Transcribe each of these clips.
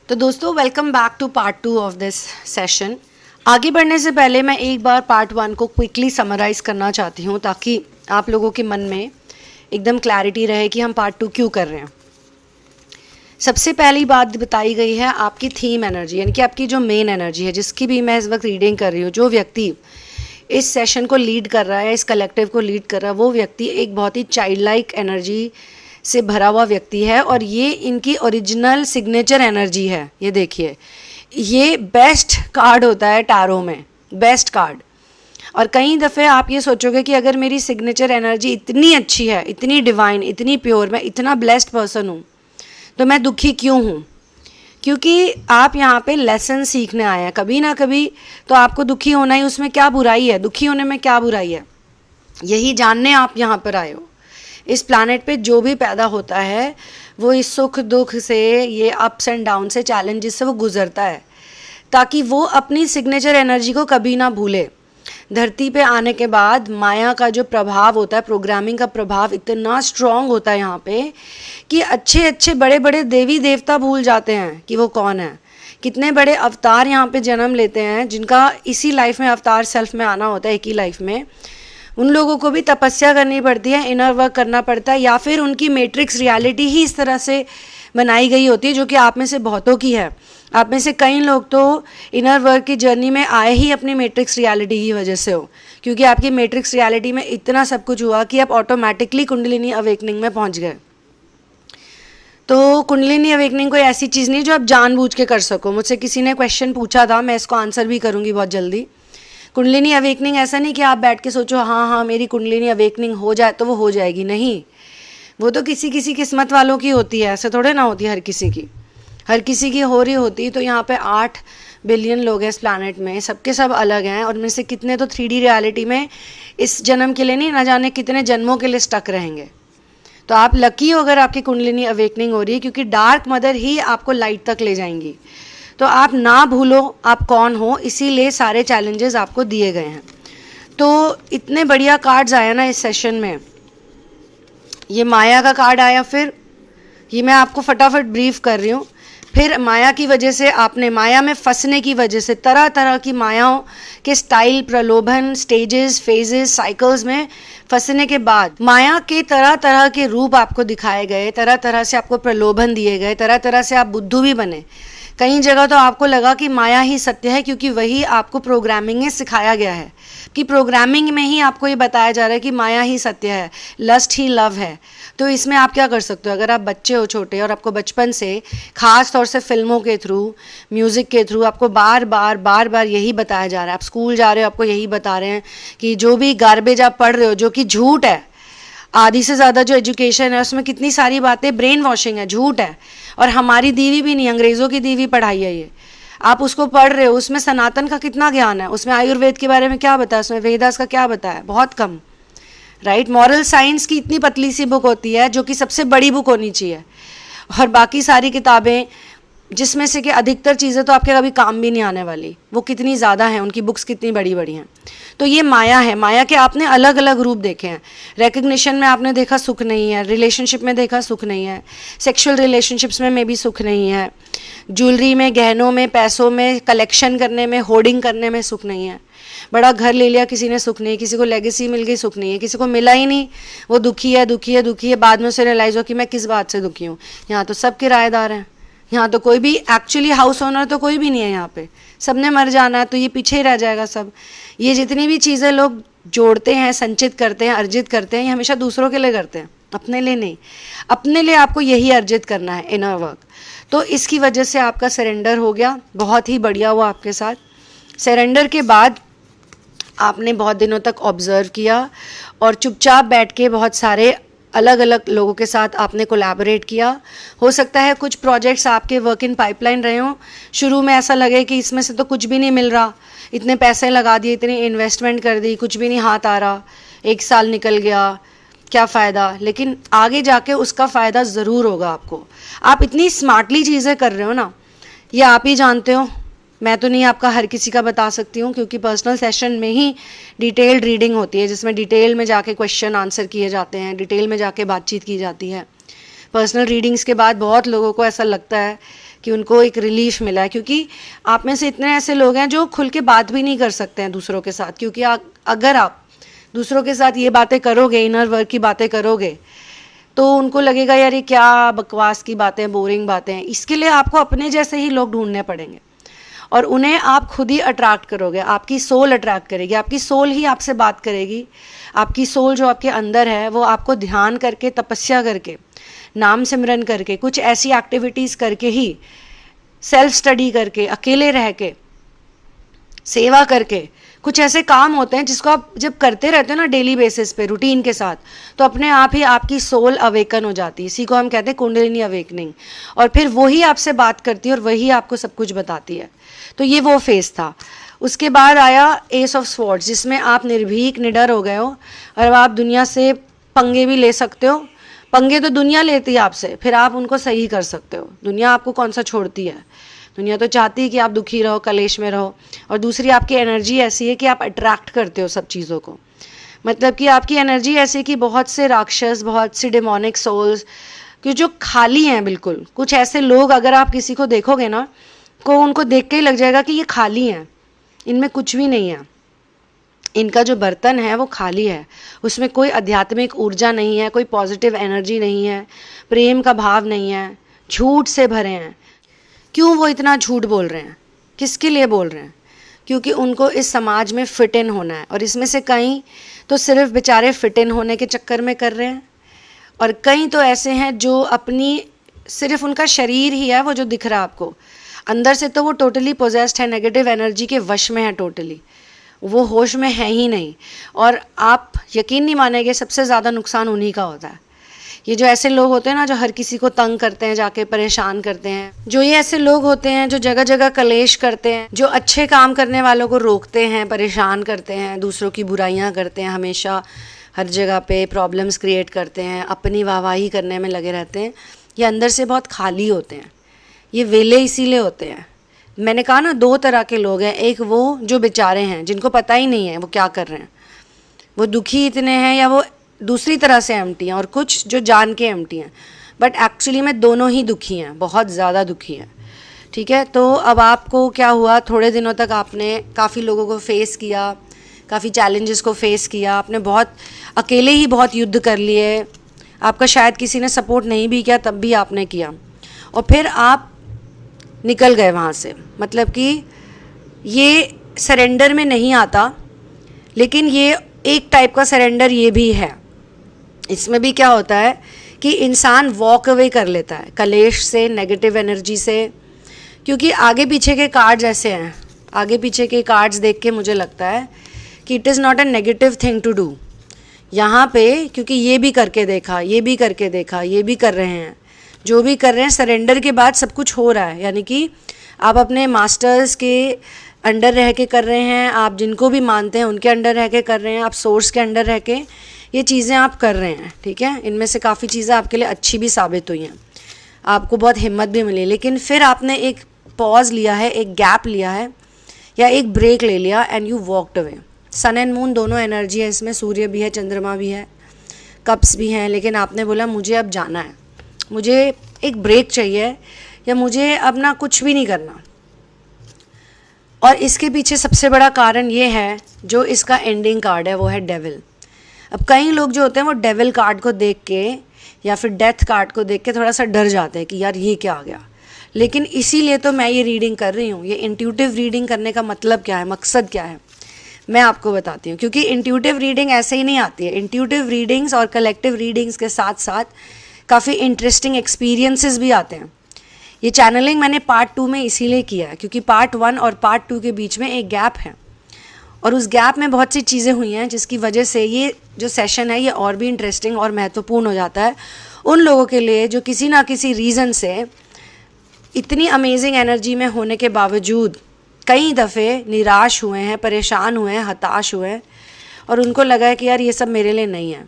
तो दोस्तों welcome back to part 2 of this session. आगे बढ़ने से पहले मैं एक बार पार्ट 1 को क्विकली समराइज़ करना चाहती हूँ ताकि आप लोगों के मन में एकदम क्लैरिटी रहे कि हम पार्ट 2 क्यों कर रहे हैं। सबसे पहली बात बताई गई है आपकी थीम एनर्जी, यानी कि आपकी जो मेन एनर्जी है, जिसकी भी मैं इस वक्त रीडिंग कर रही हूँ। जो व्यक्ति इस सेशन को लीड कर रहा है, इस कलेक्टिव को लीड कर रहा है, वो व्यक्ति एक बहुत ही चाइल्ड लाइक एनर्जी से भरा हुआ व्यक्ति है और ये इनकी ओरिजिनल सिग्नेचर एनर्जी है। ये देखिए, ये बेस्ट कार्ड होता है टैरो में, बेस्ट कार्ड। और कई दफ़े आप ये सोचोगे कि अगर मेरी सिग्नेचर एनर्जी इतनी अच्छी है, इतनी डिवाइन, इतनी प्योर, मैं इतना ब्लेस्ड पर्सन हूँ, तो मैं दुखी क्यों हूँ? क्योंकि आप यहाँ पे लेसन सीखने आए हैं। कभी ना कभी तो आपको दुखी होना ही, उसमें क्या बुराई है? दुखी होने में क्या बुराई है? यही जानने आप यहाँ पर आए हो। इस प्लैनेट पे जो भी पैदा होता है वो इस सुख दुख से, ये अप्स एंड डाउन से, चैलेंजेस से वो गुजरता है ताकि वो अपनी सिग्नेचर एनर्जी को कभी ना भूले। धरती पे आने के बाद माया का जो प्रभाव होता है, प्रोग्रामिंग का प्रभाव इतना स्ट्रॉन्ग होता है यहाँ पे कि अच्छे अच्छे बड़े बड़े देवी देवता भूल जाते हैं कि वो कौन है। कितने बड़े अवतार यहाँ पे जन्म लेते हैं जिनका इसी लाइफ में अवतार सेल्फ में आना होता है, एक ही लाइफ में। उन लोगों को भी तपस्या करनी पड़ती है, इनर वर्क करना पड़ता है, या फिर उनकी मैट्रिक्स रियलिटी ही इस तरह से बनाई गई होती है, जो कि आप में से बहुतों की है। आप में से कई लोग तो इनर वर्क की जर्नी में आए ही अपनी मैट्रिक्स रियलिटी की वजह से हो, क्योंकि आपकी मैट्रिक्स रियलिटी में इतना सब कुछ हुआ कि आप ऑटोमेटिकली कुंडलिनी अवेकनिंग में पहुंच गए। तो कुंडलिनी अवेकनिंग कोई ऐसी चीज़ नहीं जो आप जानबूझ के कर सको। मुझसे किसी ने क्वेश्चन पूछा था, मैं इसको आंसर भी करूँगी बहुत जल्दी। कुंडलिनी अवेकनिंग ऐसा नहीं कि आप बैठ के सोचो हाँ मेरी कुंडलिनी अवेकनिंग हो जाए तो वो हो जाएगी। नहीं, वो तो किसी किसी किस्मत वालों की होती है, ऐसे थोड़े ना होती है हर किसी की हो रही होती। तो यहाँ पे 8 बिलियन लोग हैं इस प्लैनेट में, सबके सब अलग हैं, और उनमें से कितने तो 3D रियलिटी में इस जन्म के लिए नहीं, ना जाने कितने जन्मों के लिए स्टक रहेंगे। तो आप लकी हो अगर आपकी कुंडलिनी अवेकनिंग हो रही है, क्योंकि डार्क मदर ही आपको लाइट तक ले जाएंगी। तो आप ना भूलो आप कौन हो, इसीलिए सारे चैलेंजेस आपको दिए गए हैं। तो इतने बढ़िया कार्ड्स आया ना इस सेशन में। ये माया का कार्ड आया, फिर ये मैं आपको फटाफट ब्रीफ कर रही हूँ। फिर माया की वजह से, आपने माया में फंसने की वजह से, तरह तरह की मायाओं के स्टाइल, प्रलोभन, स्टेजेस, फेजेस, साइकिल्स में फंसने के बाद माया के तरह तरह के रूप आपको दिखाए गए, तरह तरह से आपको प्रलोभन दिए गए, तरह तरह से आप बुद्धू भी बने। कई जगह तो आपको लगा कि माया ही सत्य है, क्योंकि वही आपको प्रोग्रामिंग में सिखाया गया है कि प्रोग्रामिंग में ही आपको ये बताया जा रहा है कि माया ही सत्य है, लस्ट ही लव है। तो इसमें आप क्या कर सकते हो? अगर आप बच्चे हो छोटे और आपको बचपन से, खास तौर से फिल्मों के थ्रू, म्यूज़िक के थ्रू आपको बार बार यही बताया जा रहा है, आप स्कूल जा रहे हो आपको यही बता रहे हैं कि जो भी गार्बेज आप पढ़ रहे हो, जो कि झूठ है, आधी से ज़्यादा जो एजुकेशन है उसमें कितनी सारी बातें ब्रेन वॉशिंग है, झूठ है, और हमारी दीवी भी नहीं, अंग्रेज़ों की दीवी पढ़ाई है ये। आप उसको पढ़ रहे हो, उसमें सनातन का कितना ज्ञान है, उसमें आयुर्वेद के बारे में क्या बताया, उसमें वेदास का क्या बताया? बहुत कम, राइट। मॉरल साइंस की इतनी पतली सी बुक होती है जो कि सबसे बड़ी बुक होनी चाहिए, और बाकी सारी किताबें जिसमें से कि अधिकतर चीज़ें तो आपके कभी काम भी नहीं आने वाली, वो कितनी ज़्यादा हैं, उनकी बुक्स कितनी बड़ी बड़ी हैं। तो ये माया है। माया के आपने अलग अलग रूप देखे हैं। रिकग्निशन में आपने देखा सुख नहीं है, रिलेशनशिप में देखा सुख नहीं है, सेक्सुअल रिलेशनशिप्स में भी सुख नहीं है, ज्वेलरी में, गहनों में, पैसों में, कलेक्शन करने में, होर्डिंग करने में सुख नहीं है। बड़ा घर ले लिया किसी ने, सुख नहीं। किसी को लेगेसी मिल गई, सुख नहीं है। किसी को मिला ही नहीं, वो दुखी है दुखी है दुखी है। बाद में उसे रियलाइज़ हो कि मैं किस बात से दुखी हूँ। यहाँ तो सब किराएदार हैं, यहाँ तो कोई भी एक्चुअली हाउस ओनर तो कोई भी नहीं है यहाँ पे, सब ने मर जाना है, तो ये पीछे ही रह जाएगा सब। ये जितनी भी चीज़ें लोग जोड़ते हैं, संचित करते हैं, अर्जित करते हैं, ये हमेशा दूसरों के लिए करते हैं, अपने लिए नहीं। अपने लिए आपको यही अर्जित करना है, इनर वर्क। तो इसकी वजह से आपका सरेंडर हो गया, बहुत ही बढ़िया हुआ आपके साथ। सरेंडर के बाद आपने बहुत दिनों तक ऑब्जर्व किया और चुपचाप बैठ के बहुत सारे अलग अलग लोगों के साथ आपने कोलैबोरेट किया। हो सकता है कुछ प्रोजेक्ट्स आपके वर्क इन पाइपलाइन रहे हों, शुरू में ऐसा लगे कि इसमें से तो कुछ भी नहीं मिल रहा, इतने पैसे लगा दिए, इतनी इन्वेस्टमेंट कर दी, कुछ भी नहीं हाथ आ रहा, 1 साल निकल गया, क्या फ़ायदा। लेकिन आगे जाके उसका फ़ायदा ज़रूर होगा आपको। आप इतनी स्मार्टली चीज़ें कर रहे हो ना, ये आप ही जानते हो, मैं तो नहीं आपका हर किसी का बता सकती हूँ, क्योंकि पर्सनल सेशन में ही डिटेल्ड रीडिंग होती है, जिसमें डिटेल में जाके क्वेश्चन आंसर किए जाते हैं, डिटेल में जाके बातचीत की जाती है। पर्सनल रीडिंग्स के बाद बहुत लोगों को ऐसा लगता है कि उनको एक रिलीफ मिला है, क्योंकि आप में से इतने ऐसे लोग हैं जो खुल के बात भी नहीं कर सकते हैं दूसरों के साथ, क्योंकि अगर आप दूसरों के साथ ये बातें करोगे, इनर वर्क की बातें करोगे, तो उनको लगेगा यार ये क्या बकवास की बातें, बोरिंग बातें हैं। इसके लिए आपको अपने जैसे ही लोग ढूंढने पड़ेंगे और उन्हें आप खुद ही अट्रैक्ट करोगे। आपकी सोल अट्रैक्ट करेगी, आपकी सोल ही आपसे बात करेगी। आपकी सोल जो आपके अंदर है वो आपको ध्यान करके, तपस्या करके, नाम सिमरन करके, कुछ ऐसी एक्टिविटीज़ करके ही, सेल्फ स्टडी करके, अकेले रह के, सेवा करके, कुछ ऐसे काम होते हैं जिसको आप जब करते रहते हो ना डेली बेसिस पे, रूटीन के साथ, तो अपने आप ही आपकी सोल अवेकन हो जाती है। इसी को हम कहते हैं कुंडलिनी अवेकनिंग। और फिर वही आपसे बात करती है और वही आपको सब कुछ बताती है। तो ये वो फेज था। उसके बाद आया एस ऑफ स्वॉर्ड्स, जिसमें आप निर्भीक, निडर हो गए हो और अब आप दुनिया से पंगे भी ले सकते हो। पंगे तो दुनिया लेती है आपसे, फिर आप उनको सही कर सकते हो। दुनिया आपको कौन सा छोड़ती है? दुनिया तो चाहती है कि आप दुखी रहो, कलेश में रहो। और दूसरी, आपकी एनर्जी ऐसी है कि आप अट्रैक्ट करते हो सब चीज़ों को। मतलब कि आपकी एनर्जी ऐसी है कि बहुत से राक्षस, बहुत सी डेमोनिक सोल्स कि जो खाली हैं बिल्कुल, कुछ ऐसे लोग अगर आप किसी को देखोगे ना, को उनको देख के ही लग जाएगा कि ये खाली हैं, इनमें कुछ भी नहीं है। इनका जो बर्तन है वो खाली है, उसमें कोई आध्यात्मिक ऊर्जा नहीं है, कोई पॉजिटिव एनर्जी नहीं है, प्रेम का भाव नहीं है, झूठ से भरे हैं। क्यों वो इतना झूठ बोल रहे हैं? किसके लिए बोल रहे हैं? क्योंकि उनको इस समाज में फिट इन होना है। और इसमें से कई तो सिर्फ बेचारे फिट इन होने के चक्कर में कर रहे हैं, और कई तो ऐसे हैं जो अपनी, सिर्फ उनका शरीर ही है वो जो दिख रहा है आपको, अंदर से तो वो टोटली पोजेस्ड है, नेगेटिव एनर्जी के वश में है, टोटली वो होश में है ही नहीं। और आप यकीन नहीं मानेंगे, सबसे ज़्यादा नुकसान उन्हीं का होता है। ये जो ऐसे लोग होते हैं ना, जो हर किसी को तंग करते हैं, जाके परेशान करते हैं, जो ये ऐसे लोग होते हैं जो जगह जगह कलेश करते हैं, जो अच्छे काम करने वालों को रोकते हैं, परेशान करते हैं, दूसरों की बुराइयां करते हैं, हमेशा हर जगह पे प्रॉब्लम्स क्रिएट करते हैं, अपनी वाहवाही करने में लगे रहते हैं, ये अंदर से बहुत खाली होते हैं। ये वेले इसीलिए होते हैं। मैंने कहा ना, दो तरह के लोग हैं। एक वो जो बेचारे हैं, जिनको पता ही नहीं है वो क्या कर रहे हैं, वो दुखी इतने हैं, या वो दूसरी तरह से एम्प्टी हैं, और कुछ जो जान के एम्प्टी हैं, बट एक्चुअली में दोनों ही दुखी हैं, बहुत ज़्यादा दुखी हैं। ठीक है, तो अब आपको क्या हुआ, थोड़े दिनों तक आपने काफ़ी लोगों को फेस किया, काफ़ी चैलेंजेस को फेस किया, आपने बहुत अकेले ही बहुत युद्ध कर लिए, आपका शायद किसी ने सपोर्ट नहीं भी किया, तब भी आपने किया, और फिर आप निकल गए वहाँ से। मतलब कि ये सरेंडर में नहीं आता, लेकिन ये एक टाइप का सरेंडर ये भी है। इसमें भी क्या होता है कि इंसान वॉक अवे कर लेता है कलेश से, नेगेटिव एनर्जी से, क्योंकि आगे पीछे के कार्ड्स ऐसे हैं। आगे पीछे के कार्ड्स देख के मुझे लगता है कि it is not a negative thing to do यहाँ पे, क्योंकि ये भी करके देखा, ये भी करके देखा, ये भी कर रहे हैं, जो भी कर रहे हैं, सरेंडर के बाद सब कुछ हो रहा है। यानी कि आप अपने मास्टर्स के अंडर रह के कर रहे हैं, आप जिनको भी मानते हैं उनके अंडर रह के कर रहे हैं, आप सोर्स के अंडर रह के ये चीज़ें आप कर रहे हैं। ठीक है, इनमें से काफ़ी चीज़ें आपके लिए अच्छी भी साबित हुई हैं, आपको बहुत हिम्मत भी मिली, लेकिन फिर आपने एक पॉज लिया है, एक गैप लिया है, या एक ब्रेक ले लिया, and you walked away. Sun and moon दोनों एनर्जी है इसमें, सूर्य भी है, चंद्रमा भी है, कप्स भी हैं, लेकिन आपने बोला मुझे अब जाना है, मुझे एक ब्रेक चाहिए, या मुझे अब ना कुछ भी नहीं करना। और इसके पीछे सबसे बड़ा कारण ये है, जो इसका एंडिंग कार्ड है वो है डेविल। अब कई लोग जो होते हैं वो डेविल कार्ड को देख के या फिर डेथ कार्ड को देख के थोड़ा सा डर जाते हैं कि यार ये क्या आ गया। लेकिन इसीलिए तो मैं ये रीडिंग कर रही हूँ। ये इंट्यूटिव रीडिंग करने का मतलब क्या है, मकसद क्या है, मैं आपको बताती हूँ। क्योंकि इंट्यूटिव रीडिंग ऐसे ही नहीं आती है। इंट्यूटिव रीडिंग्स और कलेक्टिव रीडिंग्स के साथ साथ काफ़ी इंटरेस्टिंग एक्सपीरियंसेस भी आते हैं। ये चैनलिंग मैंने पार्ट 2 में इसीलिए किया है क्योंकि पार्ट 1 और पार्ट 2 के बीच में एक गैप है, और उस गैप में बहुत सी चीज़ें हुई हैं जिसकी वजह से ये जो सेशन है ये और भी इंटरेस्टिंग और महत्वपूर्ण हो जाता है उन लोगों के लिए जो किसी ना किसी रीज़न से इतनी अमेजिंग एनर्जी में होने के बावजूद कई दफ़े निराश हुए हैं, परेशान हुए हैं, हताश हुए हैं, और उनको लगा है कि यार ये सब मेरे लिए नहीं है।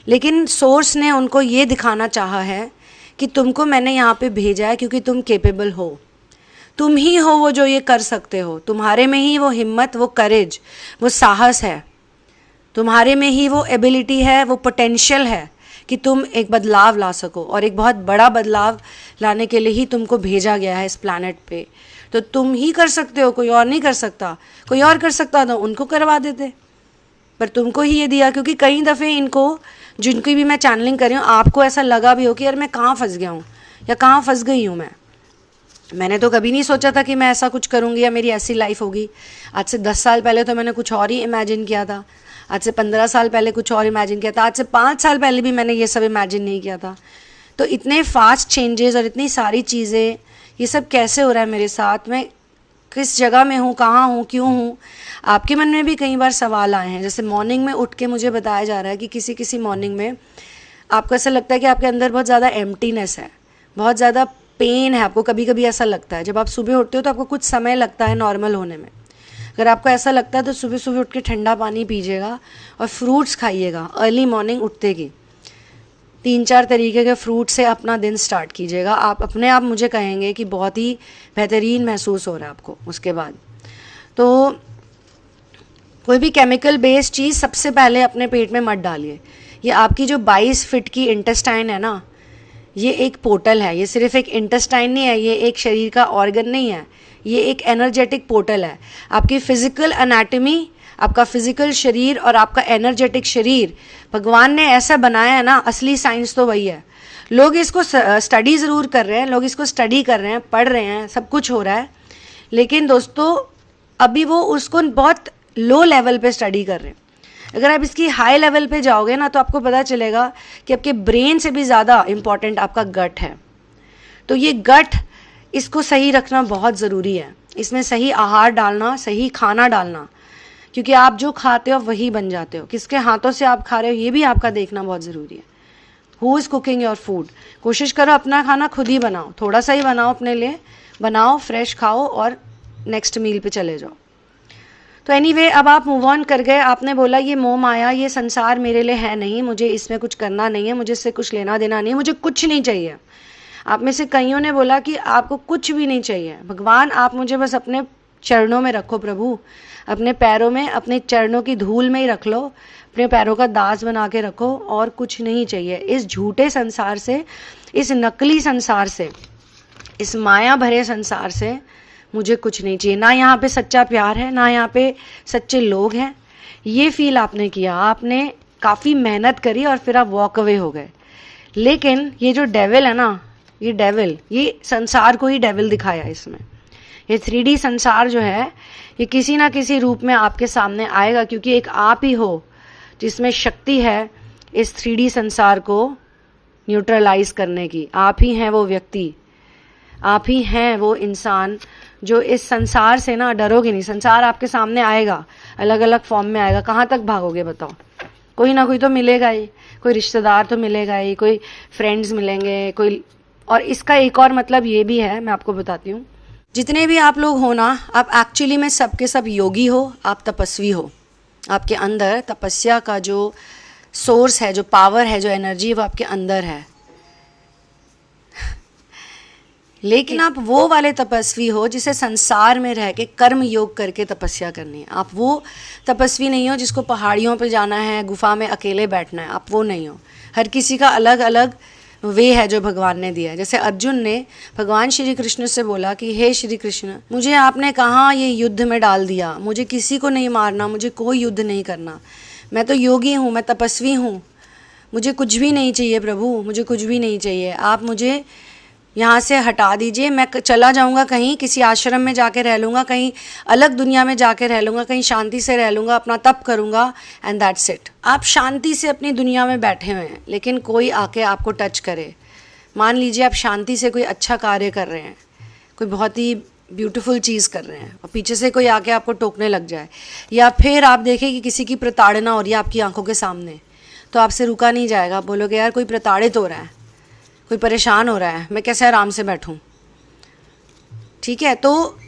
लेकिन सोर्स ने उनको ये दिखाना चाहा है कि तुमको मैंने यहाँ पे भेजा है क्योंकि तुम कैपेबल हो, तुम ही हो वो जो ये कर सकते हो, तुम्हारे में ही वो हिम्मत, वो करेज, वो साहस है, तुम्हारे में ही वो एबिलिटी है, वो पोटेंशियल है कि तुम एक बदलाव ला सको, और एक बहुत बड़ा बदलाव लाने के लिए ही तुमको भेजा गया है इस प्लैनेट पे। तो तुम ही कर सकते हो, कोई और नहीं कर सकता। कोई और कर सकता तो उनको करवा देते, पर तुमको ही ये दिया। क्योंकि कई दफ़े इनको, जिनकी भी मैं चैनलिंग कर रही हूँ, आपको ऐसा लगा भी हो कि यार मैं कहाँ फंस गया हूँ या कहाँ फंस गई हूँ मैंने तो कभी नहीं सोचा था कि मैं ऐसा कुछ करूँगी या मेरी ऐसी लाइफ होगी। आज से 10 साल पहले तो मैंने कुछ और ही इमेजिन किया था, आज से 15 साल पहले कुछ और इमेजिन किया था, आज से 5 साल पहले भी मैंने ये सब इमेजिन नहीं किया था। तो इतने फास्ट चेंजेस और इतनी सारी चीज़ें, ये सब कैसे हो रहा है मेरे साथ, मैं किस जगह में हूँ, कहाँ हूँ, क्यों हूँ। आपके मन में भी कई बार सवाल आए हैं। जैसे मॉर्निंग में उठ के मुझे बताया जा रहा है कि किसी किसी मॉर्निंग में आपको ऐसा लगता है कि आपके अंदर बहुत ज़्यादा एम्प्टीनेस है, बहुत ज़्यादा पेन है आपको। कभी कभी ऐसा लगता है जब आप सुबह उठते हो तो आपको कुछ समय लगता है नॉर्मल होने में। अगर आपको ऐसा लगता है तो सुबह सुबह उठ के ठंडा पानी पीजिएगा और फ्रूट्स खाइएगा। अर्ली मॉर्निंग उठते ही 3-4 तरीके के फ्रूट से अपना दिन स्टार्ट कीजिएगा। आप अपने आप मुझे कहेंगे कि बहुत ही बेहतरीन महसूस हो रहा है आपको। उसके बाद तो कोई भी केमिकल बेस्ड चीज़ सबसे पहले अपने पेट में मत डालिए। ये आपकी जो 22 फीट की इंटेस्टाइन है ना, ये एक पोर्टल है। ये सिर्फ एक इंटेस्टाइन नहीं है, ये एक शरीर का ऑर्गन नहीं है, ये एक एनर्जेटिक पोर्टल है। आपकी फिजिकल एनाटॉमी, आपका फिजिकल शरीर और आपका एनर्जेटिक शरीर भगवान ने ऐसा बनाया है ना, असली साइंस तो वही है। लोग इसको स्टडी ज़रूर कर रहे हैं, लोग इसको स्टडी कर रहे हैं, पढ़ रहे हैं, सब कुछ हो रहा है, लेकिन दोस्तों अभी वो उसको बहुत लो लेवल पे स्टडी कर रहे हैं। अगर आप इसकी हाई लेवल पे जाओगे ना तो आपको पता चलेगा कि आपके ब्रेन से भी ज़्यादा इम्पॉर्टेंट आपका गट है। तो ये गट, इसको सही रखना बहुत ज़रूरी है। इसमें सही आहार डालना, सही खाना डालना, क्योंकि आप जो खाते हो वही बन जाते हो। किसके हाथों से आप खा रहे हो ये भी आपका देखना बहुत ज़रूरी है। Who is cooking your food. कोशिश करो अपना खाना खुद ही बनाओ, थोड़ा सा ही बनाओ, अपने लिए बनाओ, फ्रेश खाओ और नेक्स्ट मील पे चले जाओ। तो एनीवे, अब आप मूव ऑन कर गए। आपने बोला ये मोह माया, ये संसार मेरे लिए है नहीं, मुझे इसमें कुछ करना नहीं है, मुझे इससे कुछ लेना देना नहीं है, मुझे कुछ नहीं चाहिए। आप में से कईयों ने बोला कि आपको कुछ भी नहीं चाहिए, भगवान आप मुझे बस अपने चरणों में रखो प्रभु, अपने पैरों में, अपने चरणों की धूल में ही रख लो, अपने पैरों का दास बना के रखो, और कुछ नहीं चाहिए। इस झूठे संसार से, इस नकली संसार से, इस माया भरे संसार से मुझे कुछ नहीं चाहिए। ना यहाँ पे सच्चा प्यार है, ना यहाँ पे सच्चे लोग हैं। ये फील आपने किया, आपने काफ़ी मेहनत करी और फिर आप वॉक अवे हो गए। लेकिन ये जो डेविल है ना, ये डेविल, ये संसार को ही डेविल दिखाया इसमें। ये 3D संसार जो है ये किसी ना किसी रूप में आपके सामने आएगा, क्योंकि एक आप ही हो जिसमें शक्ति है इस 3D संसार को न्यूट्रलाइज करने की। आप ही हैं वो व्यक्ति, आप ही हैं वो इंसान जो इस संसार से ना डरोगे नहीं। संसार आपके सामने आएगा, अलग अलग फॉर्म में आएगा, कहाँ तक भागोगे बताओ। कोई ना कोई तो मिलेगा ही, कोई रिश्तेदार तो मिलेगा ही, कोई फ्रेंड्स मिलेंगे, कोई। और इसका एक और मतलब ये भी है, मैं आपको बताती हूँ, जितने भी आप लोग हो ना, आप एक्चुअली में सब के सब योगी हो, आप तपस्वी हो। आपके अंदर तपस्या का जो सोर्स है, जो पावर है, जो एनर्जी है, वो आपके अंदर है। लेकिन आप वो वाले तपस्वी हो जिसे संसार में रह के कर्म योग करके तपस्या करनी है। आप वो तपस्वी नहीं हो जिसको पहाड़ियों पे जाना है, गुफा में अकेले बैठना है, आप वो नहीं हो। हर किसी का अलग अलग वे है जो भगवान ने दिया है। जैसे अर्जुन ने भगवान श्री कृष्ण से बोला कि हे श्री कृष्ण, मुझे आपने कहाँ ये युद्ध में डाल दिया, मुझे किसी को नहीं मारना, मुझे कोई युद्ध नहीं करना, मैं तो योगी हूँ, मैं तपस्वी हूँ, मुझे कुछ भी नहीं चाहिए प्रभु, मुझे कुछ भी नहीं चाहिए, आप मुझे यहाँ से हटा दीजिए, मैं चला जाऊँगा कहीं, किसी आश्रम में जाके रह लूँगा, कहीं अलग दुनिया में जाके रह लूँगा, कहीं शांति से रह लूँगा, अपना तप करूँगा, एंड दैट्स इट। आप शांति से अपनी दुनिया में बैठे हुए हैं, लेकिन कोई आके आपको टच करे। मान लीजिए आप शांति से कोई अच्छा कार्य कर रहे हैं, कोई बहुत ही ब्यूटीफुल चीज़ कर रहे हैं, और पीछे से कोई आके आपको टोकने लग जाए, या फिर आप देखें कि किसी की प्रताड़ना हो रही है आपकी आंखों के सामने, तो आपसे रुका नहीं जाएगा। बोलोगे यार कोई प्रताड़ित हो रहा है, कोई परेशान हो रहा है, मैं कैसे आराम से बैठूं। ठीक है, तो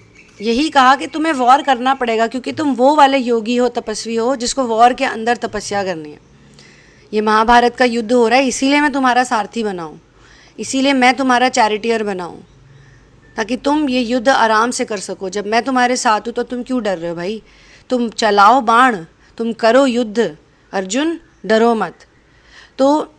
यही कहा कि तुम्हें वॉर करना पड़ेगा, क्योंकि तुम वो वाले योगी हो, तपस्वी हो, जिसको वॉर के अंदर तपस्या करनी है। ये महाभारत का युद्ध हो रहा है, इसीलिए मैं तुम्हारा सारथी बनाऊं, इसीलिए मैं तुम्हारा चैरिटियर बनाऊं, ताकि तुम ये युद्ध आराम से कर सको। जब मैं तुम्हारे साथ हूँ तो तुम क्यों डर रहे हो भाई? तुम चलाओ बाण, तुम करो युद्ध, अर्जुन डरो मत। तो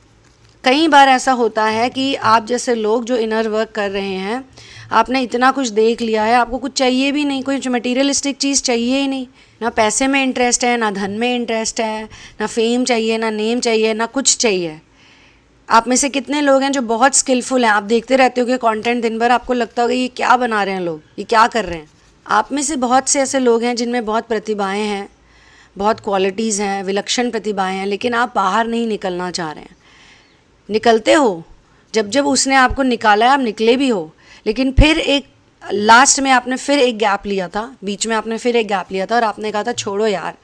कई बार ऐसा होता है कि आप जैसे लोग जो इनर वर्क कर रहे हैं, आपने इतना कुछ देख लिया है, आपको कुछ चाहिए भी नहीं, कुछ मटेरियलिस्टिक चीज़ चाहिए ही नहीं, ना पैसे में इंटरेस्ट है, ना धन में इंटरेस्ट है, ना फेम चाहिए, ना नेम चाहिए, ना कुछ चाहिए। आप में से कितने लोग हैं जो बहुत स्किलफुल हैं, आप देखते रहते हो कि कंटेंट दिन भर, आपको लगता होगा ये क्या बना रहे हैं लोग, ये क्या कर रहे हैं। आप में से बहुत से ऐसे लोग हैं जिनमें बहुत प्रतिभाएं हैं, बहुत क्वालिटीज़ हैं, विलक्षण प्रतिभाएं हैं, लेकिन आप बाहर नहीं निकलना चाह रहे हैं। निकलते हो, जब जब उसने आपको निकाला है आप निकले भी हो, लेकिन फिर एक लास्ट में आपने फिर एक गैप लिया था, बीच में आपने फिर एक गैप लिया था और आपने कहा था छोड़ो यार,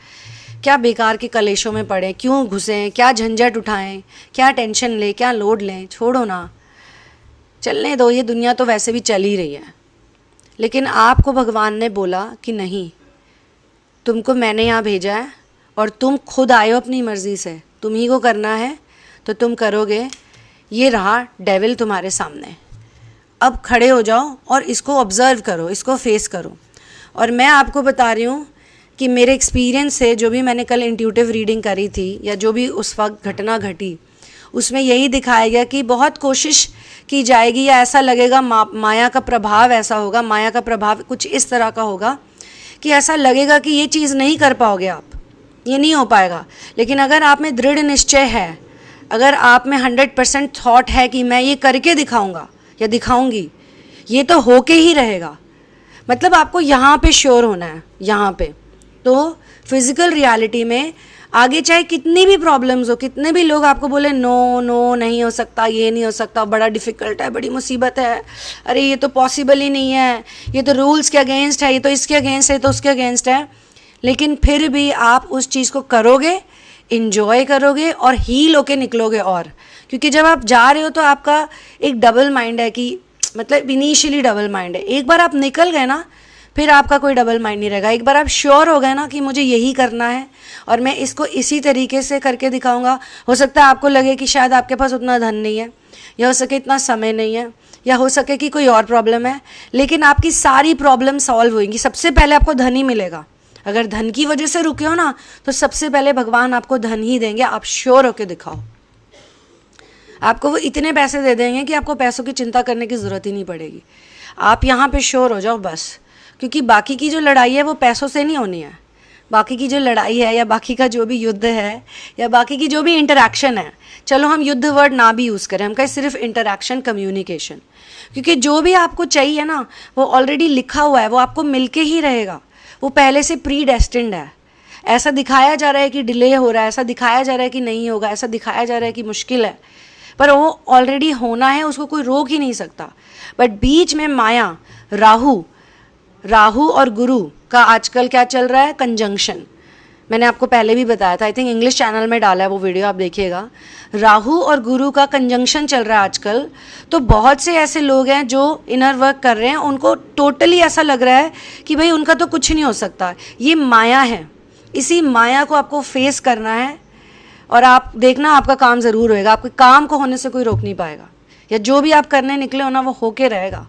क्या बेकार के कलेशों में पड़े, क्यों घुसें, क्या झंझट उठाएं, क्या टेंशन लें, क्या लोड लें, छोड़ो ना, चलने दो, ये दुनिया तो वैसे भी चल ही रही है। लेकिन आपको भगवान ने बोला कि नहीं, तुमको मैंने यहाँ भेजा है और तुम खुद आए हो अपनी मर्ज़ी से, तुम ही को करना है तो तुम करोगे। ये रहा डेविल तुम्हारे सामने, अब खड़े हो जाओ और इसको ऑब्ज़र्व करो, इसको फेस करो। और मैं आपको बता रही हूँ कि मेरे एक्सपीरियंस से, जो भी मैंने कल इंट्यूटिव रीडिंग करी थी या जो भी उस वक्त घटना घटी, उसमें यही दिखाया गया कि बहुत कोशिश की जाएगी या ऐसा लगेगा माया का प्रभाव ऐसा होगा, माया का प्रभाव कुछ इस तरह का होगा कि ऐसा लगेगा कि ये चीज़ नहीं कर पाओगे आप, ये नहीं हो पाएगा। लेकिन अगर आप में दृढ़ निश्चय है, अगर आप में 100% थॉट है कि मैं ये करके दिखाऊंगा या दिखाऊंगी, ये तो होके ही रहेगा। मतलब आपको यहाँ पे श्योर होना है, यहाँ पे। तो फिज़िकल रियलिटी में आगे चाहे कितनी भी प्रॉब्लम्स हो, कितने भी लोग आपको बोले नो नो नहीं हो सकता, ये नहीं हो सकता, बड़ा डिफ़िकल्ट है, बड़ी मुसीबत है, अरे ये तो पॉसिबल ही नहीं है, ये तो रूल्स के अगेंस्ट है, ये तो इसके अगेंस्ट है, तो उसके अगेंस्ट है, लेकिन फिर भी आप उस चीज़ को करोगे, इन्जॉय करोगे और हील होके निकलोगे। और क्योंकि जब आप जा रहे हो तो आपका एक डबल माइंड है, कि मतलब इनिशियली डबल माइंड है। एक बार आप निकल गए ना, फिर आपका कोई डबल माइंड नहीं रहेगा। एक बार आप श्योर हो गए ना कि मुझे यही करना है और मैं इसको इसी तरीके से करके दिखाऊंगा। हो सकता है आपको लगे कि शायद आपके पास उतना धन नहीं है, या हो सके इतना समय नहीं है, या हो सके कि कोई और प्रॉब्लम है, लेकिन आपकी सारी प्रॉब्लम सॉल्व होंगी। सबसे पहले आपको धन ही मिलेगा। अगर धन की वजह से रुके हो ना, तो सबसे पहले भगवान आपको धन ही देंगे। आप श्योर होके दिखाओ, आपको वो इतने पैसे दे देंगे कि आपको पैसों की चिंता करने की ज़रूरत ही नहीं पड़ेगी। आप यहाँ पे श्योर हो जाओ बस, क्योंकि बाकी की जो लड़ाई है वो पैसों से नहीं होनी है। बाकी की जो लड़ाई है, या बाकी का जो भी युद्ध है, या बाकी की जो भी इंटरैक्शन है, चलो हम युद्ध वर्ड ना भी यूज़ करें, हम कहें सिर्फ इंटरैक्शन, कम्युनिकेशन, क्योंकि जो भी आपको चाहिए ना वो ऑलरेडी लिखा हुआ है, वो आपको मिलके ही रहेगा, वो पहले से प्री डेस्टिन्ड है। ऐसा दिखाया जा रहा है कि डिले हो रहा है, ऐसा दिखाया जा रहा है कि नहीं होगा, ऐसा दिखाया जा रहा है कि मुश्किल है, पर वो ऑलरेडी होना है, उसको कोई रोक ही नहीं सकता। बट बीच में माया, राहु और गुरु का आजकल क्या चल रहा है, कंजंक्शन। मैंने आपको पहले भी बताया था, आई थिंक इंग्लिश चैनल में डाला है वो वीडियो, आप देखिएगा। राहु और गुरु का कंजंक्शन चल रहा है आजकल। तो बहुत से ऐसे लोग हैं जो इनर वर्क कर रहे हैं, उनको टोटली ऐसा लग रहा है कि भाई उनका तो कुछ नहीं हो सकता, ये माया है। इसी माया को आपको फेस करना है और आप देखना आपका काम ज़रूर होएगा। आपके काम को होने से कोई रोक नहीं पाएगा, या जो भी आप करने निकले हो ना वो होके रहेगा।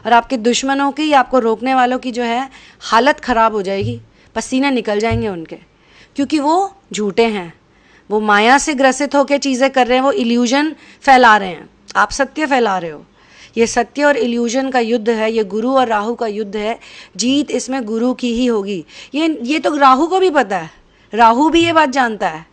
और आपके दुश्मनों की या आपको रोकने वालों की जो है हालत ख़राब हो जाएगी, पसीने निकल जाएंगे उनके, क्योंकि वो झूठे हैं, वो माया से ग्रसित होकर चीज़ें कर रहे हैं, वो इल्यूजन फैला रहे हैं, आप सत्य फैला रहे हो। ये सत्य और इल्यूजन का युद्ध है, ये गुरु और राहु का युद्ध है। जीत इसमें गुरु की ही होगी। ये तो राहु को भी पता है, राहु भी ये बात जानता है।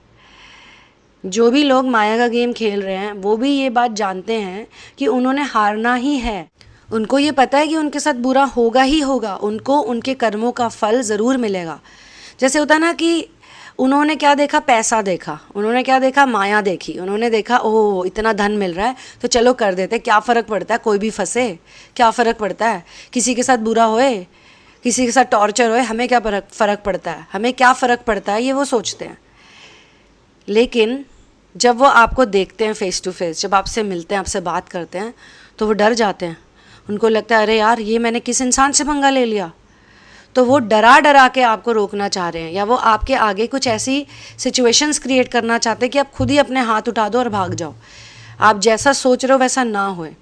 जो भी लोग माया का गेम खेल रहे हैं वो भी ये बात जानते हैं कि उन्होंने हारना ही है। उनको ये पता है कि उनके साथ बुरा होगा ही होगा, उनको उनके कर्मों का फल ज़रूर मिलेगा। जैसे होता ना कि उन्होंने क्या देखा, पैसा देखा, उन्होंने क्या देखा, माया देखी, उन्होंने देखा ओह इतना धन मिल रहा है तो चलो कर देते, क्या फ़र्क पड़ता है, कोई भी फंसे, क्या फ़र्क पड़ता है, किसी के साथ बुरा होए, किसी के साथ टॉर्चर होए, हमें क्या फ़र्क पड़ता है, हमें क्या फ़र्क पड़ता है, ये वो सोचते हैं। लेकिन जब वो आपको देखते हैं फेस टू फेस, जब आपसे मिलते हैं, आपसे बात करते हैं, तो वो डर जाते हैं। उनको लगता है अरे यार ये मैंने किस इंसान से पंगा ले लिया। तो वो डरा के आपको रोकना चाह रहे हैं, या वो आपके आगे कुछ ऐसी सिचुएशंस क्रिएट करना चाहते हैं कि आप खुद ही अपने हाथ उठा दो और भाग जाओ। आप जैसा सोच रहे हो वैसा ना होए,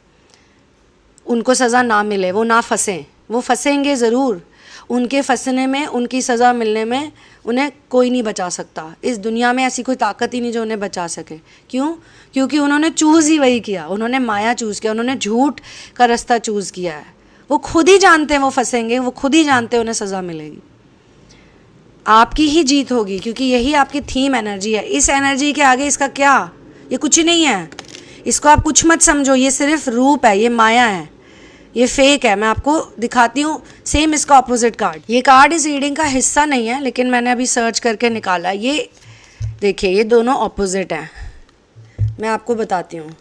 उनको सज़ा ना मिले, वो ना फंसें। वो फंसेंगे ज़रूर, उनके फंसने में, उनकी सज़ा मिलने में उन्हें कोई नहीं बचा सकता। इस दुनिया में ऐसी कोई ताकत ही नहीं जो उन्हें बचा सके। क्यों? क्योंकि उन्होंने चूज़ ही वही किया, उन्होंने माया चूज़ किया, उन्होंने झूठ का रास्ता चूज़ किया है। वो खुद ही जानते हैं वो फंसेंगे, वो खुद ही जानते हैं उन्हें सज़ा मिलेगी। आपकी ही जीत होगी, क्योंकि यही आपकी थीम एनर्जी है। इस एनर्जी के आगे इसका क्या, ये कुछ ही नहीं है। इसको आप कुछ मत समझो, ये सिर्फ रूप है, ये माया है, ये फेक है। मैं आपको दिखाती हूँ सेम इसका ऑपोजिट कार्ड। ये कार्ड इस रीडिंग का हिस्सा नहीं है, लेकिन मैंने अभी सर्च करके निकाला। ये देखिए, ये दोनों ऑपोजिट हैं। मैं आपको बताती हूँ,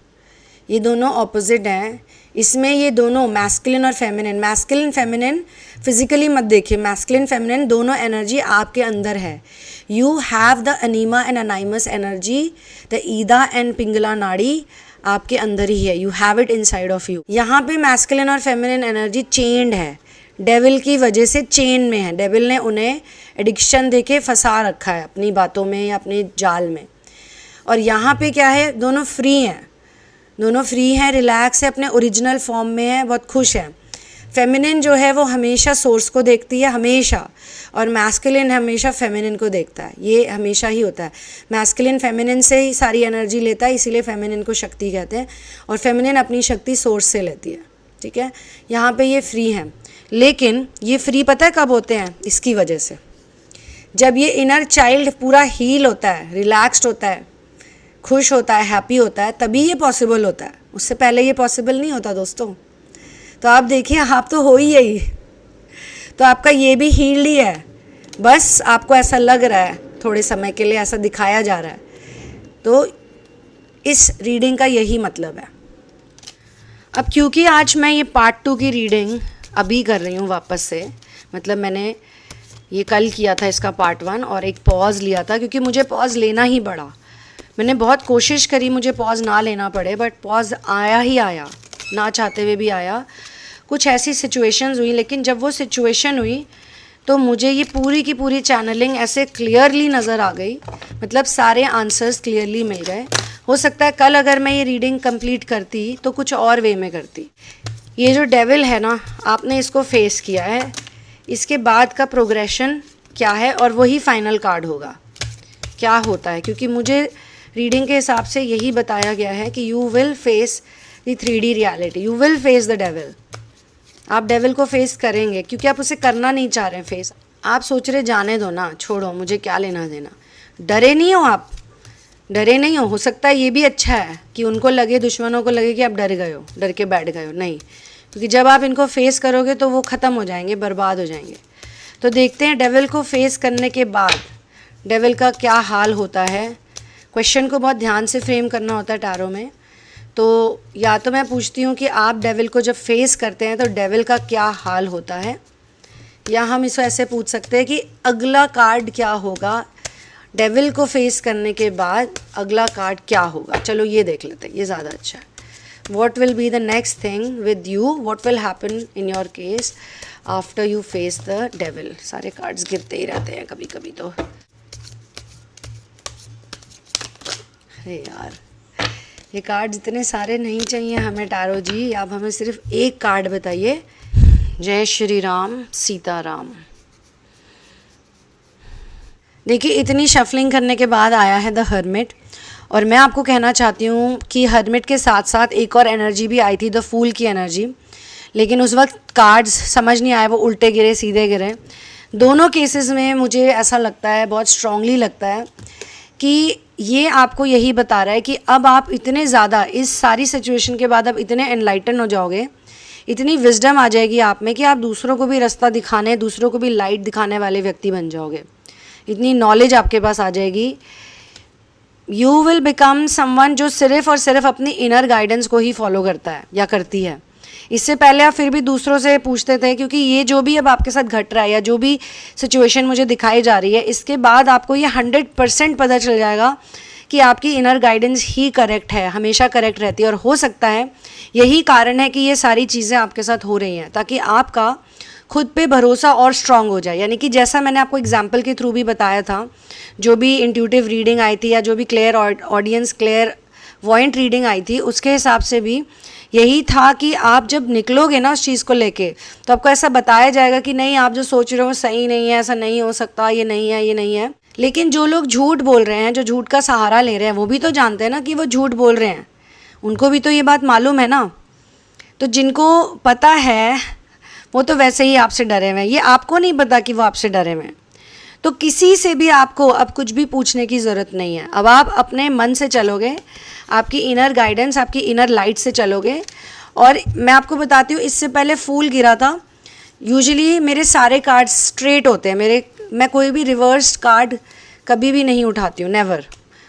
ये दोनों ऑपोजिट हैं। इसमें ये दोनों मैस्कुलिन और फेमिनिन, मैस्कुलिन फेमिनिन फिजिकली मत देखिए, मैस्कुलिन फेमिनिन दोनों एनर्जी आपके अंदर है। You have the anima and animus energy, the ida and pingala नाड़ी आपके अंदर ही है। You have it inside of you. यहाँ पे मैस्कुलिन और फेमिनिन एनर्जी चेन्ड है, डेविल की वजह से चेन में है। डेविल ने उन्हें एडिक्शन देके फंसा रखा है अपनी बातों में या अपने जाल में। और यहाँ पे क्या है, दोनों फ्री हैं, दोनों फ्री हैं, रिलैक्स है, अपने ओरिजिनल फॉर्म में है, बहुत खुश है। फेमिनिन जो है वो हमेशा सोर्स को देखती है, हमेशा, और मैस्कुलिन हमेशा फेमिनिन को देखता है। ये हमेशा ही होता है। मैस्कुलिन फेमिनिन से ही सारी एनर्जी लेता है, इसीलिए फेमिनिन को शक्ति कहते हैं, और फेमिनिन अपनी शक्ति सोर्स से लेती है। ठीक है, यहाँ पे ये फ्री हैं, लेकिन ये फ्री पता है कब होते हैं? इसकी वजह से, जब ये इनर चाइल्ड पूरा हील होता है, रिलैक्स्ड होता है, खुश होता है, हैप्पी होता है, तभी ये पॉसिबल होता है। उससे पहले ये पॉसिबल नहीं होता दोस्तों। तो आप देखिए, आप तो हो ही यही, तो आपका ये भी हील्ड ही है, बस आपको ऐसा लग रहा है, थोड़े समय के लिए ऐसा दिखाया जा रहा है। तो इस रीडिंग का यही मतलब है। अब क्योंकि आज मैं ये पार्ट 2 की रीडिंग अभी कर रही हूँ वापस से, मतलब मैंने ये कल किया था इसका पार्ट 1 और एक पॉज लिया था, क्योंकि मुझे पॉज लेना ही पड़ा। मैंने बहुत कोशिश करी मुझे पॉज ना लेना पड़े, बट पॉज आया ही आया, ना चाहते हुए भी आया। कुछ ऐसी सिचुएशंस हुई, लेकिन जब वो सिचुएशन हुई तो मुझे ये पूरी की पूरी चैनलिंग ऐसे क्लियरली नज़र आ गई, मतलब सारे आंसर्स क्लियरली मिल गए। हो सकता है कल अगर मैं ये रीडिंग कंप्लीट करती तो कुछ और वे में करती। ये जो डेविल है ना, आपने इसको फेस किया है, इसके बाद का प्रोग्रेशन क्या है, और वही फाइनल कार्ड होगा क्या होता है, क्योंकि मुझे रीडिंग के हिसाब से यही बताया गया है कि you will face the 3D reality, you will face the devil. आप डेविल को फेस करेंगे, क्योंकि आप उसे करना नहीं चाह रहे हैं फेस। आप सोच रहे जाने दो ना, छोड़ो, मुझे क्या लेना देना। डरे नहीं हो आप, डरे नहीं हो सकता है ये भी अच्छा है कि उनको लगे, दुश्मनों को लगे कि आप डर गए हो, डर के बैठ गए हो। नहीं, क्योंकि जब आप इनको फेस करोगे तो वो ख़त्म हो जाएंगे, बर्बाद हो जाएंगे। तो देखते हैं डेविल को फेस करने के बाद डेविल का क्या हाल होता है। क्वेश्चन को बहुत ध्यान से फ्रेम करना होता है टैरो में। तो या तो मैं पूछती हूँ कि आप डेविल को जब फेस करते हैं तो डेविल का क्या हाल होता है, या हम इसको ऐसे पूछ सकते हैं कि अगला कार्ड क्या होगा, डेविल को फेस करने के बाद अगला कार्ड क्या होगा। चलो ये देख लेते हैं, ये ज़्यादा अच्छा है। What will be the next thing with you? What will happen in your case after you face the devil? सारे कार्ड्स गिरते ही रहते हैं कभी कभी तो। अरे यार, ये कार्ड्स इतने सारे नहीं चाहिए हमें टैरो जी, आप हमें सिर्फ एक कार्ड बताइए। जय श्री राम सीता राम। देखिए, इतनी शफलिंग करने के बाद आया है द हर्मिट, और मैं आपको कहना चाहती हूँ कि हर्मिट के साथ साथ एक और एनर्जी भी आई थी, द फूल की एनर्जी, लेकिन उस वक्त कार्ड्स समझ नहीं आए, वो उल्टे गिरे सीधे गिरे। दोनों केसेस में मुझे ऐसा लगता है, बहुत स्ट्रांगली लगता है कि ये आपको यही बता रहा है कि अब आप इतने ज़्यादा इस सारी सिचुएशन के बाद अब इतने एनलाइटन हो जाओगे, इतनी विजडम आ जाएगी आप में कि आप दूसरों को भी रास्ता दिखाने, दूसरों को भी लाइट दिखाने वाले व्यक्ति बन जाओगे। इतनी नॉलेज आपके पास आ जाएगी। यू विल बिकम समवन जो सिर्फ और सिर्फ अपनी इनर गाइडेंस को ही फॉलो करता है या करती है। इससे पहले आप फिर भी दूसरों से पूछते थे, क्योंकि ये जो भी अब आपके साथ घट रहा है या जो भी सिचुएशन मुझे दिखाई जा रही है, इसके बाद आपको ये 100% पता चल जाएगा कि आपकी इनर गाइडेंस ही करेक्ट है, हमेशा करेक्ट रहती है। और हो सकता है यही कारण है कि ये सारी चीज़ें आपके साथ हो रही हैं, ताकि आपका खुद पे भरोसा और स्ट्रांग हो जाए। यानी कि जैसा मैंने आपको एग्जाम्पल के थ्रू भी बताया था, जो भी इंट्यूटिव रीडिंग आई थी या जो भी क्लियर ऑडियंस क्लियर वॉइंट रीडिंग आई थी, उसके हिसाब से भी यही था कि आप जब निकलोगे ना उस चीज़ को लेके, तो आपको ऐसा बताया जाएगा कि नहीं, आप जो सोच रहे हो सही नहीं है, ऐसा नहीं हो सकता, ये नहीं है, ये नहीं है। लेकिन जो लोग झूठ बोल रहे हैं, जो झूठ का सहारा ले रहे हैं, वो भी तो जानते हैं ना कि वो झूठ बोल रहे हैं, उनको भी तो ये बात मालूम है ना। तो जिनको पता है वो तो वैसे ही आपसे डरे हुए हैं, ये आपको नहीं पता कि वो आपसे डरे हुए हैं। तो किसी से भी आपको अब कुछ भी पूछने की ज़रूरत नहीं है। अब आप अपने मन से चलोगे, आपकी इनर गाइडेंस, आपकी इनर लाइट से चलोगे। और मैं आपको बताती हूँ, इससे पहले फूल गिरा था, यूजुअली मेरे सारे कार्ड्स स्ट्रेट होते हैं। मैं कोई भी रिवर्स कार्ड कभी भी नहीं उठाती हूँ, नेवर।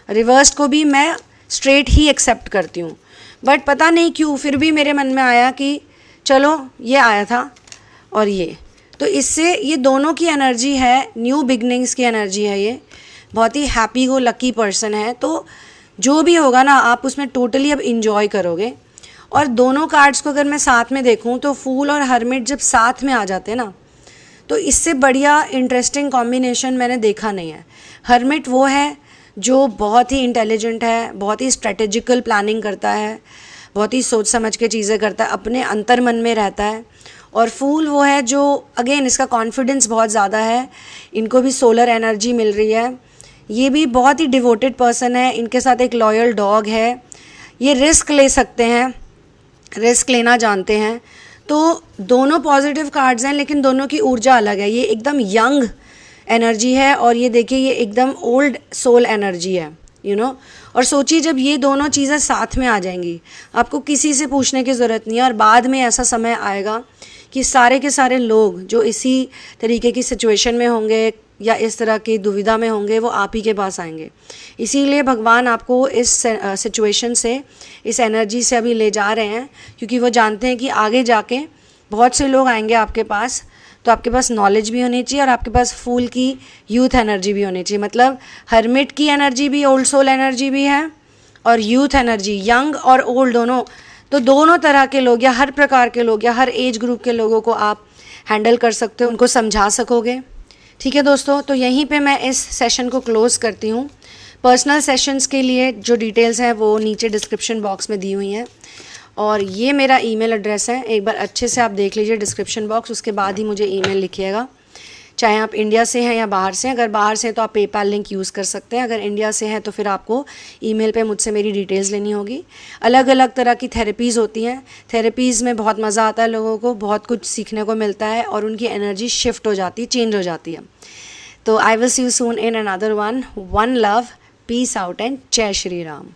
रिवर्स को भी मैं स्ट्रेट ही एक्सेप्ट करती हूँ। बट पता नहीं क्यों फिर भी मेरे मन में आया कि चलो ये आया था और ये, तो इससे ये दोनों की एनर्जी है, न्यू बिगनिंग्स की एनर्जी है। ये बहुत ही हैप्पी गो लकी पर्सन है। तो जो भी होगा ना, आप उसमें टोटली अब इंजॉय करोगे। और दोनों कार्ड्स को अगर मैं साथ में देखूं तो फूल और हर्मिट जब साथ में आ जाते हैं ना, तो इससे बढ़िया इंटरेस्टिंग कॉम्बिनेशन मैंने देखा नहीं है। हर्मिट वो है जो बहुत ही इंटेलिजेंट है, बहुत ही स्ट्रेटेजिकल प्लानिंग करता है, बहुत ही सोच समझ के चीज़ें करता है, अपने अंतर मन में रहता है। और फूल वो है जो अगेन इसका कॉन्फिडेंस बहुत ज़्यादा है, इनको भी सोलर एनर्जी मिल रही है। ये भी बहुत ही डिवोटेड पर्सन है, इनके साथ एक लॉयल डॉग है। ये रिस्क ले सकते हैं, रिस्क लेना जानते हैं। तो दोनों पॉजिटिव कार्ड्स हैं, लेकिन दोनों की ऊर्जा अलग है। ये एकदम यंग एनर्जी है और ये देखिए ये एकदम ओल्ड सोल एनर्जी है, यू नो। और सोचिए जब ये दोनों चीज़ें साथ में आ जाएंगी, आपको किसी से पूछने की ज़रूरत नहीं है। और बाद में ऐसा समय आएगा कि सारे के सारे लोग जो इसी तरीके की सिचुएशन में होंगे या इस तरह की दुविधा में होंगे, वो आप ही के पास आएंगे। इसीलिए भगवान आपको इस सिचुएशन से, इस एनर्जी से अभी ले जा रहे हैं, क्योंकि वो जानते हैं कि आगे जाके बहुत से लोग आएंगे आपके पास। तो आपके पास नॉलेज भी होनी चाहिए और आपके पास फूल की यूथ एनर्जी भी होनी चाहिए। मतलब हर्मिट की एनर्जी भी ओल्ड सोल एनर्जी भी है, और यूथ एनर्जी, यंग और ओल्ड दोनों। तो दोनों तरह के लोग या हर प्रकार के लोग या हर एज ग्रुप के लोगों को आप हैंडल कर सकते हो, उनको समझा सकोगे। ठीक है दोस्तों, तो यहीं पे मैं इस सेशन को क्लोज़ करती हूँ। पर्सनल सेशंस के लिए जो डिटेल्स हैं वो नीचे डिस्क्रिप्शन बॉक्स में दी हुई हैं, और ये मेरा ईमेल एड्रेस है। एक बार अच्छे से आप देख लीजिए डिस्क्रिप्शन बॉक्स, उसके बाद ही मुझे ईमेल लिखिएगा। चाहे आप इंडिया से हैं या बाहर से हैं। अगर बाहर से हैं तो आप पेपैल लिंक यूज़ कर सकते हैं। अगर इंडिया से हैं तो फिर आपको ईमेल पे मुझसे मेरी डिटेल्स लेनी होगी। अलग अलग तरह की थेरेपीज़ होती हैं। थेरेपीज़ में बहुत मज़ा आता है, लोगों को बहुत कुछ सीखने को मिलता है और उनकी एनर्जी शिफ्ट हो जाती है, चेंज हो जाती है। तो I will see you soon in another one love, peace out and जय श्री राम।